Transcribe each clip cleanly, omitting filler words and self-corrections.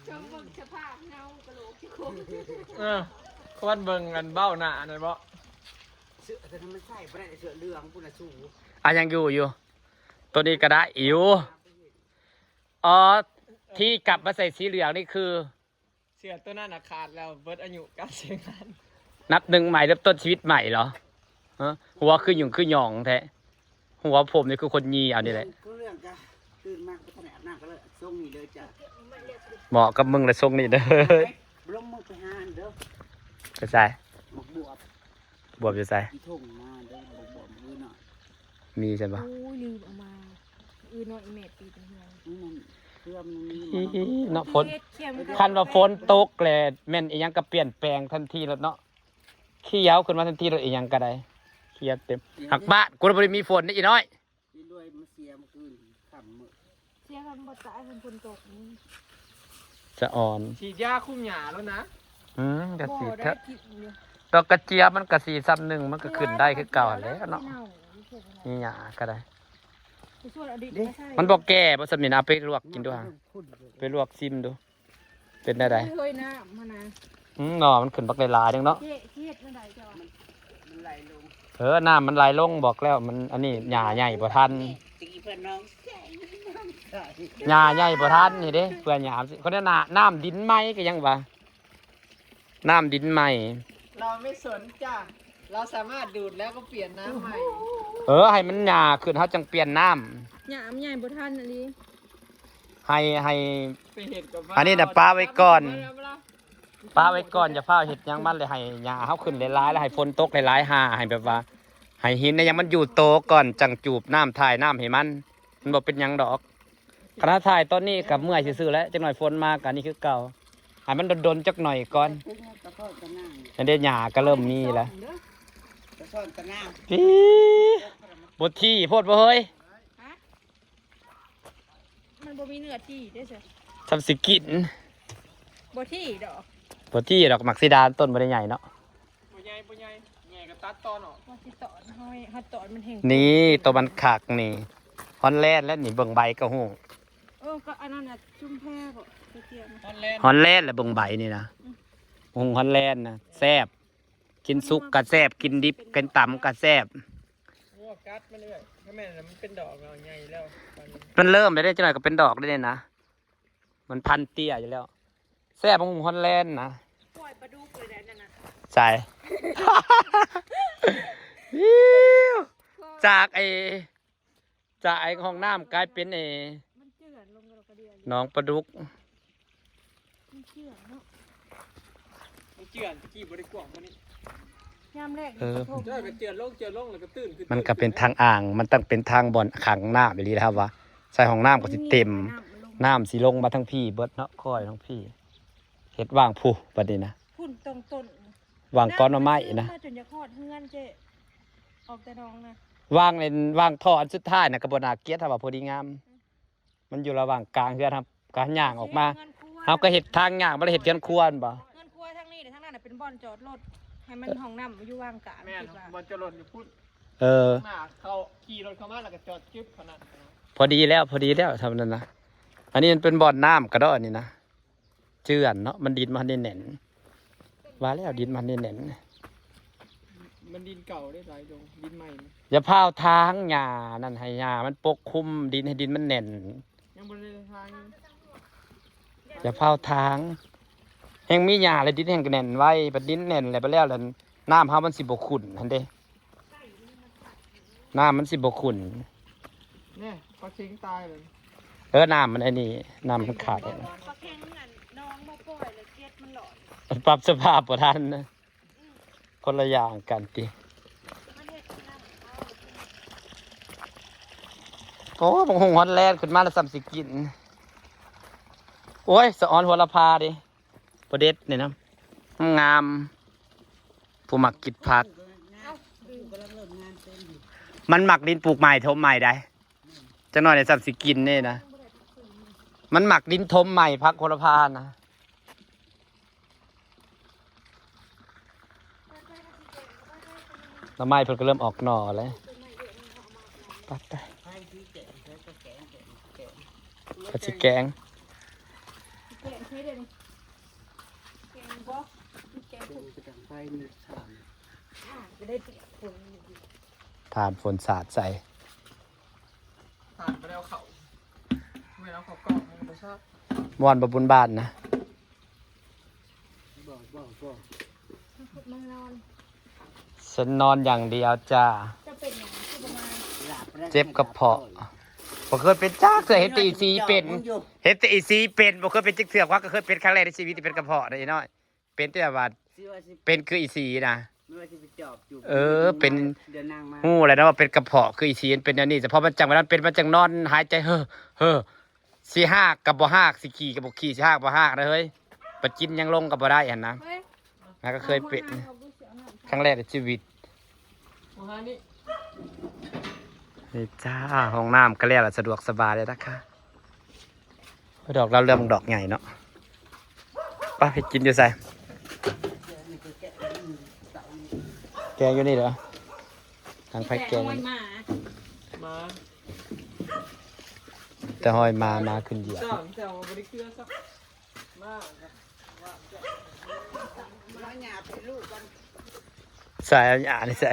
ชมเบิ่งสภาพเงากระโหลกที่โคง คนเบิ่งกันเบ้าหน้าหน่อยบ่เสื้อแต่ทำไมใส่ไม่ได้เสื้อเหลืองคุณน่ะสูง ยังอยู่ตัวนี้ก็ได้อยู่อ๋อที่กลับมาใส่สีเหลืองนี่คือ เสื้อตัวนั้นขาดแล้วเบิดอายุการใช้งาน นับหนึ่งใหม่เริ่มต้นชีวิตใหม่เหรอฮะหัวคือหยุ่งคือหยองแท้หัวผมนี่คือคนยีเอานี่แหละ ก็เรื่องจ้ะตื่นมากก็ขนาดหน้าก็เลยส่งนี่เลยจ้ะ เหมาะกับมึงเลยทรงนี่เด้อ ลงมือไปหาเด้อ จะใส่ หมกบวบบ วบจะใส่ อีทุ่งมาเด้อหมกบวบมือหน่อย มีใช่ปะ โอ้ยลืมเอามาน้อยอีเมดปีตั้งเงิน นี่มันเครื่องมันมี เนาะฝน เขียม คันว่าฝนตกแลแม่นอีหยังก็เปลี่ยนแปลงทันทีแล้วเนาะเขียวขึ้นมาทันทีแล้วอีหยังก็ได้เขียวเต็มหักบ้านกูบ่ได้มีฝนนี่อีน้อย นี่ด้วยมาเสียเมื่อคืนขำมือ เสียกันบ่ตายเป็นคนตกนี่ จะอ่อน ฉีดยาคุมหญ้าแล้วนะ กระ บ่ สี ได้ เถอะ กินอยู่ ดอกกระเจี๊ยบมันกระสีซ้ำหนึ่งมันก็ขึ้นได้คือเก่าแล้วเนาะนี่หยาก็ได้ ไปช่วยอดีตไม่ใช่ มันบอกแก่บ่สำนินเอาไปลวกกินดูฮะ คุณ ไปลวกซิมดู เป็นได้ได เคยนะมานะ หน่อมันขึ้นบักหลายๆจังเนาะ เจ๊เฮ็ดนั่นใดจ้ะ มันไหลลง น้ำมันไหลลงบอกแล้วมันอันนี้หญ้าใหญ่บ่ทัน ตีเพื่อนน้องใส่น้องใส่ หญ้าใหญ่บ่ทันนี่เด้เพื่อนหญ้าสิเขาเนี่ยน้ำดินไหมก็ยังว่าน้ำดินไหม เราไม่สนจ้ะเราสามารถดูดแล้วก็เปลี่ยนน้ำใหม่ ให้มันหญ้าขึ้นเฮาจังเปลี่ยนน้ำ หยามใหญ่บ่ทันอันนี้ ให้ ไปเห็ดกับว่า อันนี้น่ะปลาไว้ก่อน ป้าไว้ก่อนอย่าเฝ้าเฮ็ดหยังมันเลยให้หญ้าเฮาขึ้นหลายๆแล้วให้ฝนตกหลายๆหาให้แบบว่าให้หินเนี่ยยังมันอยู่โตก่อนจังจูบน้ำถ่ายน้ำให้มันบ่เป็นหยังดอกคณะถ่ายตอนนี้กับเมื่อยซื่อๆแล้วจักหน่อยฝนมากันนี่คือเก่าให้มันดนๆจักหน่อยก่อน เป็นไงตะโกนตะนั่ง อันนี้หญ้าก็เริ่มมีแล้ว ตะโกนตะนั่ง ปี๊บทที่โพดบ่เฮ้ย มันบ่มีเนื้อที่ได้เสีย ทำสิกิน บ่ที่ดอก บทที่ดอกมักซิดาต้นบ่ได้ใหญ่เนาะ ปุยใหญ่ปุยใหญ่แง่กับตัดตอนออก ว่าสิตอนห้อยหัดตอนมันแห้ง นี่ตัวมันคักนี่ฮอนแลนด์และนี่เบิ่งใบก็ฮู้ ก็อันนั้นน่ะจุ่มแพ้ก็เทียม ตอนแรก ฮอนแลนด์และเบิ่งใบนี่นะฮอนแลนด์นะแซ่บกินสุกก็แซ่บกินดิบกินตำก็แซ่บ หัวกัดมันเลยถ้าแม่นมันเป็นดอกเราใหญ่แล้วตอนนี้ มันเริ่มได้จังหน่อยก็เป็นดอกได้เลยนะมันพันเตี้ยอยู่แล้วแซ่บฮอนแลนด์นะ ปล่อยปลาดุกเลยนั่นน่ะ ใช่ จากไอ้ห้องน้ำกลายเป็นมันเจือนลงกระเดียว หนองปลาดุก มันเจือนเนาะ มันเจือนตะกี้บริกรมันนี่ ยามแรก เจ้าก็เจือนลงแล้วก็ตื่นขึ้น มันก็เป็นทางอ่าง มันต้องเป็นทางบ่อนขังน้ำไปดีนะครับวะใส่ห้องน้ำก็สิเต็มน้ำสิลงมาทั้งพี่เบิดเนาะค่อยทั้งพี่เฮ็ดว่างผู้บัดนี้นะ พุ่นตรงต้น วางก้อนหน่อไม้นะ จนจะคลอดเฮือนเจ๊ออกแต่น้องนะ วางท่ออันสุดท้ายนะกระบวนการเกียรติถ้าว่าพอดีงาม มันอยู่ระหว่างกลางเฮือนครับการย่างออกมาเฮาก็เฮ็ดทางย่างบ่ได้เฮ็ดเฮือนครัวนั่นบ่ เงินครัวทั้งนี้แต่ทั้งนั้นเป็นบ่อนจอดรถให้มันห้องน้ำอยู่ว่างกลาง แม่น คิดว่า บอลจะหล่นอยู่พุ่น เออ หน้าเขาขี่รถเข้ามาแล้วก็จอดจึ๊บขนาดนั้น พอดีแล้วทำนั้นนะอันนี้มันเป็นบ่อนน้ำกระดอนี่นะเจือนเนาะมันดินมันได้แน่นว่าแล้วดินมันได้แน่น มันดินเก่าได้หลายดงดินใหม่นะ อย่าพาวทางหญ้านั่นให้หญ้ามันปกคลุมดินให้ดินมันแน่น ยังบริเวณทาง อย่าพาวทางแห่งมีหญ้าและดินแห่งแน่นไว้บัดดินแน่นแล้วไปแล้วแล้วน้ำเฮามันสิบ่ขุ่นหั่นเด้น้ำมันสิบ่ขุ่น เนี่ยปลาเค็งตายเลย น้ำมันไอ้นี่น้ำมันขาด ปลาแข็งนั่นน้องมาปล่อยแล้วเกล็ดมันหลอด ปรับสภาพบ่ทันนะคนละอย่างกันติ มันเห็ดน้ำเอา โอ้บางหงฮอนแลนด์ขึ้นมาแล้วซ้ำสิกินโอ้ยสะออนหัวละพาดิประเด็ดนี่นะงามผู้มักกินผัก มันหมักดินปลูกใหม่ทมใหม่ได้จังหน่อยในสับสิกินนี่นะมันหมักดินทมใหม่พักโคลพานะแล้วไม้เพิ่นก็เริ่มออกหน่อแล้วปัดไปก็สิแกง แกงใช้เดี๋ยวนี้แกงบ่แกง เดิ ถูก นไปทางไฟมีทาง จะได้เปียกฝน ทานฝนสาดใส่ ผ่านไปแล้วเขาไม่เอาเขากรอบมันไม่ชอบ ม่วนบ่บุญบ้านนะ บอก มานอน ฉันนอนอย่างเดียวจ้า จะเป็นอย่างที่ประมาณ หลับแล้ว เจ็บกระเพาะบ่เคยเป็นจ้าเคยเห็นแต่อีซีเป็นเห็นแต่อีซีเป็นบ่เคยเป็นจิกเถือกว่าก็เคยเป็นครั้งแรกในชีวิตที่เป็นกระเพาะได้น้อยเป็นแต่ว่า สิว่าสิ เป็นคืออีซีนะ ไม่ว่าสิไปจอบอยู่ เออเป็น เดินนางมา ฮู้แหล้วนะว่าเป็นกระเพาะคืออีซีเป็นอันนี้แต่พอมันจังวันนั้นเป็นมันจังนอนหายใจเฮ้อสิหากกับบ่หากสิขี่กับบ่ขี่สิหากบ่หากนะเฮ้ยปะกินยังลงกับบ่ได้หั่นนะ เฮ้ย แล้วก็เคยเป็นครั้งแรกในชีวิต โอ้ฮะนี่ นี่จ้าห้องน้ำก็แล้วล่ะสะดวกสบายเลยนะคะดอกเราเริ่มดอกใหญ่เนาะไป้าไปกินอยู่ใส่แกงอยู่นี่เหรอทางไผ่แกง หอยหมา มา แต่หอยมาขึ้นเหยียบ เจ้าเจ้าบริเกลือสักมาครับว่าจะ มาหยาบเป็นลูกกัน ใส่เอาหยานี่ใส่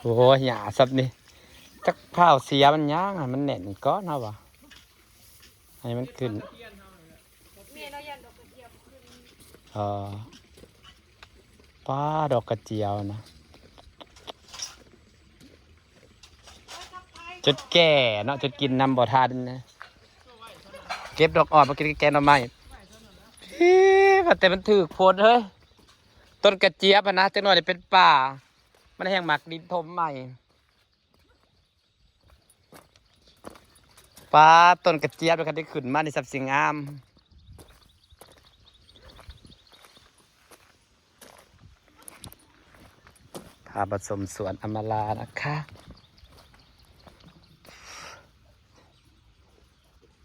โอ้ยหยาสับนี่จักข้าวเสียมันย่างอ่ะมันแน่นก้อนเอาวะให้มันขึ้น เมียเรายันดอกกระเจียวขึ้น ป้าดอกกระเจียวนะจุดแก่เนาะจุดกินนำบ่ทันนะเก็บดอกอ่อนมากินแกงหน่อไม้แต่มันถือโพดเฮ้ยต้นกระเจี๊ยบอะนะจังหน่อยได้เป็นป่ามันแห้งหมักดินทมใหม่ป้าต้นกระเจี๊ยบแล้วก็ได้ขึ้นมาในสับสิ่งงามพาผสมสวนอมรานะคะ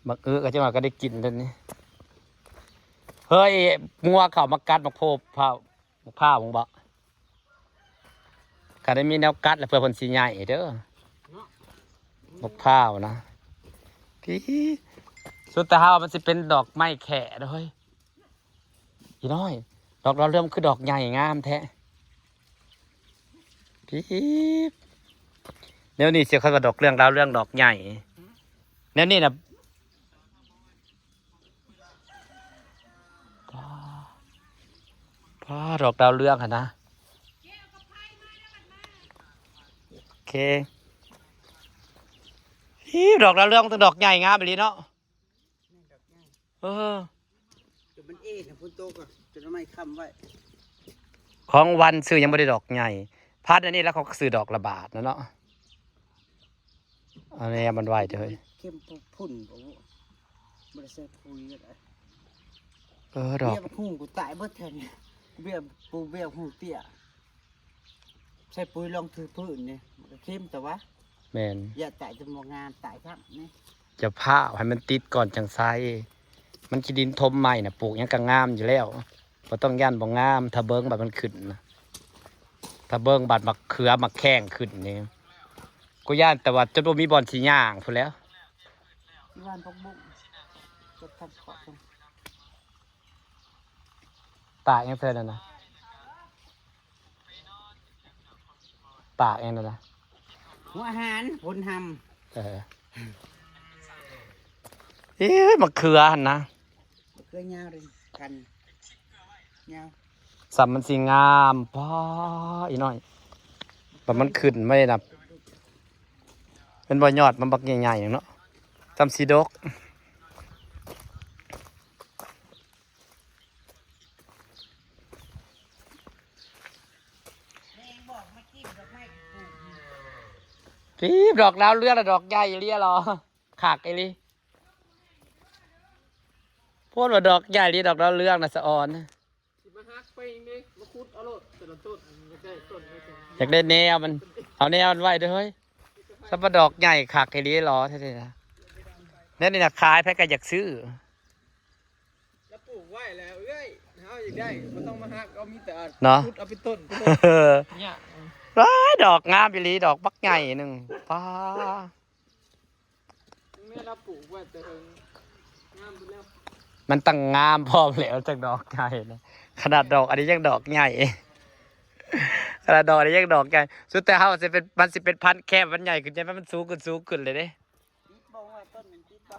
บักก็จะมาก็ได้กินแล้วนี่เฮ้ยงัวเข่ามากัดมาโพบผ้ามึงบอกก็ได้มีแนวกัดแล้วเพื่อผลสีใหญ่เด้อบักผ้าวนะพี่สุดท้ายมันจะเป็นดอกไม้แขะด้วยอีน้อยดอกเราเริ่มคือดอกใหญ่งามแท้พี่เดี๋ยวนี้เสียเขาว่าดอกเรื่องดอกใหญ่เดี๋ยวนี้นะพ่อดอกดาวเรืองค่ะนะโอเคพี่ดอกดาวเรืองต้องดอกใหญ่งามไปเลยเนาะเออ จนมันเอ๊ะนะพุ่นโตก็จนทำไมค้ำไว้ ของวันซื้อยังไม่ได้ดอกใหญ่พัดอันนี้แล้วเขาก็ซื้อดอกละบาทนะเนาะอันนี้มันไหวเถอะ เข้มพุ่นบ่บ่ได้ใส่ปุ๋ยก็ได้ ดอก เบี้ยหูกูตายเบิดแทนเบี้ยปูเบี้ยหูเตี้ยใส่ปุ๋ยลองถือพื้นนี่มันก็เข้มแต่ว่า แมน อย่าตายจำนวนงานตายครับนี่ จะผ้าให้มันติดก่อนจังไซมันกินดินทมใหม่นะปลูกยังก็งามอยู่แล้วพอต้องย่านบ่งามถ้าเบิ้งบัดมันขึ้นนะถ้าเบิ้งบัดมักเขือมักแข้งขึ้นนี่กูย่านแต่ว่าจนบ่มีบอลสีย่างพูดแล้ว ที่บ้านพกบุ้งจะทำขอบตรง ปากยังเธอน่ะนะปากยังน่ะนะ หัวอาหารผลท เออเอ๊ะมักเขือหันนะ ำเคยยาวเลยกันยาว สัมมันสีงามพ่ออีน้อยแบบมันขึ้นไม่ได้นับเป็นบ่อยอดมันบักใหญ่ๆอย่างเนาะจำสีดกพี่ดอกดาวเรืองดอกใหญ่เรียหรอขากไอ้ลิพูดว่าดอกใหญ่ลีดอกดาวเรืองนะสะออน สิมาฮักไปนี่มาคุดเอาโลดแต่ละต้นมันจะได้ต้นไม่ใช่ อยากได้แนวมันเอาแนวมันไว้ด้วยเฮ้ยสับปะดอกใหญ่ขากไอ้ลิหรอใช่ไหมนะนั่นนี่นะขายแพ็กก็อยากซื้อ แล้วปลูกไว้แล้วเอ้ยเอาอยากได้มันต้องมาฮักเอามีแต่ เนาะ คุดเอาไปต้นไปต้นเนี่ย ร้ายดอกงามอีหลีดอกบักใหญ่หนึ่งป้า แม่เราปลูกไว้แต่เอิงงามไปแล้ว มันตั้งงามพร้อมแล้วจากดอกใหญ่นะขนาดดอกอันนี้ยังดอกใหญ่ขนาดดอกอันนี้ยังดอกใหญ่สุดแต่เฮาสิเป็นมันสิเป็นพันธุ์แคบมันใหญ่ขึ้นใช่ไหมมันสูงขึ้นเลยเด้ ติดบ่ว่าต้นมันติดบ่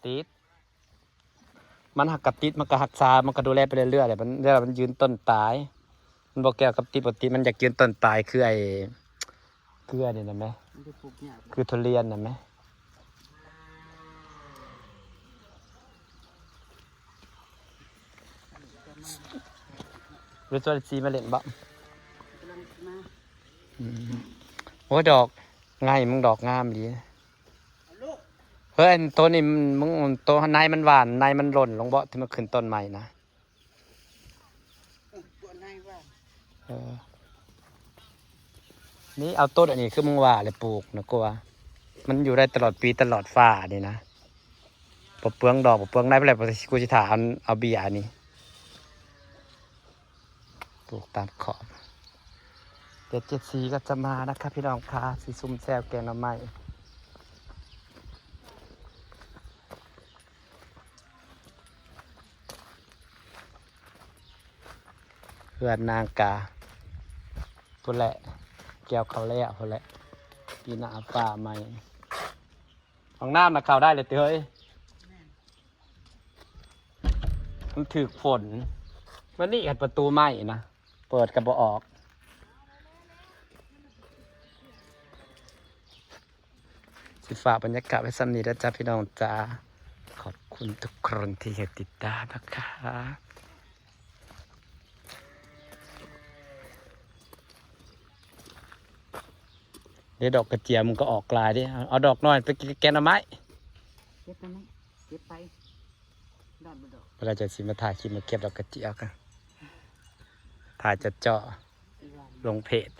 ติดมันหักกับติดมันก็หักษามันก็ดูแลไปเรื่อยๆเลยมันเวลามันยืนต้นตายมันบอกแก้วกับติดบ่ติดมันอยากยืนต้นตายคือไอ้เกลือนี่นะไหม มันจะปลูกยาก คือทุเรียนนะไหมรู้ตัวซีมาเล่นบ่ กำลังมา โอ้ยดอกง่ายมึงดอกงามดี เอาลูก เฮ้ยตัวนี้มึงตัวในมันหวานในมันหล่นลงบ่ที่มันขึ้นต้นใหม่นะ ปวดในว่า เออนี่เอาต้นอันนี้คือมึงว่าเลยปลูกนะกูว่ามันอยู่ได้ตลอดปีตลอดฟ้านี่นะปะเปลืองดอกปะเปลืองได้เพื่ออะไรกูจะถามเอาเบียร์นี่ปลูกตามขอบเดี๋ยว74ก็จะมานะครับพี่น้องค่ะสีซุ่มแซวแกงหน่อไม้เพื่อนนางกาพุ่นแหละแก้วเขาแล้วพุ่นแหละปีหน้าฟ้าใหม่ของน้ำนะเข้าได้เลยเต้ยมันถือฝนมันนี่กันประตูไม้นะเปิดกระบอออกสิฝากบรรยากาศไว้ซ้ำนี้นะจ๊ะพี่น้องจ้าขอบคุณทุกคนที่ติดตามนะคะเดี๋ยวดอกกระเจียมมันก็ออกลายดิเอาดอกน้อยไปกินแกงหน่อไม้ เก็บไปไหมเก็บไปด้านบนดอก เวลาจะสิมาถ่ายคลิปมาเก็บดอกกระเจียวกันถ่ายจะเจาะ อีหวาน ลงเพจ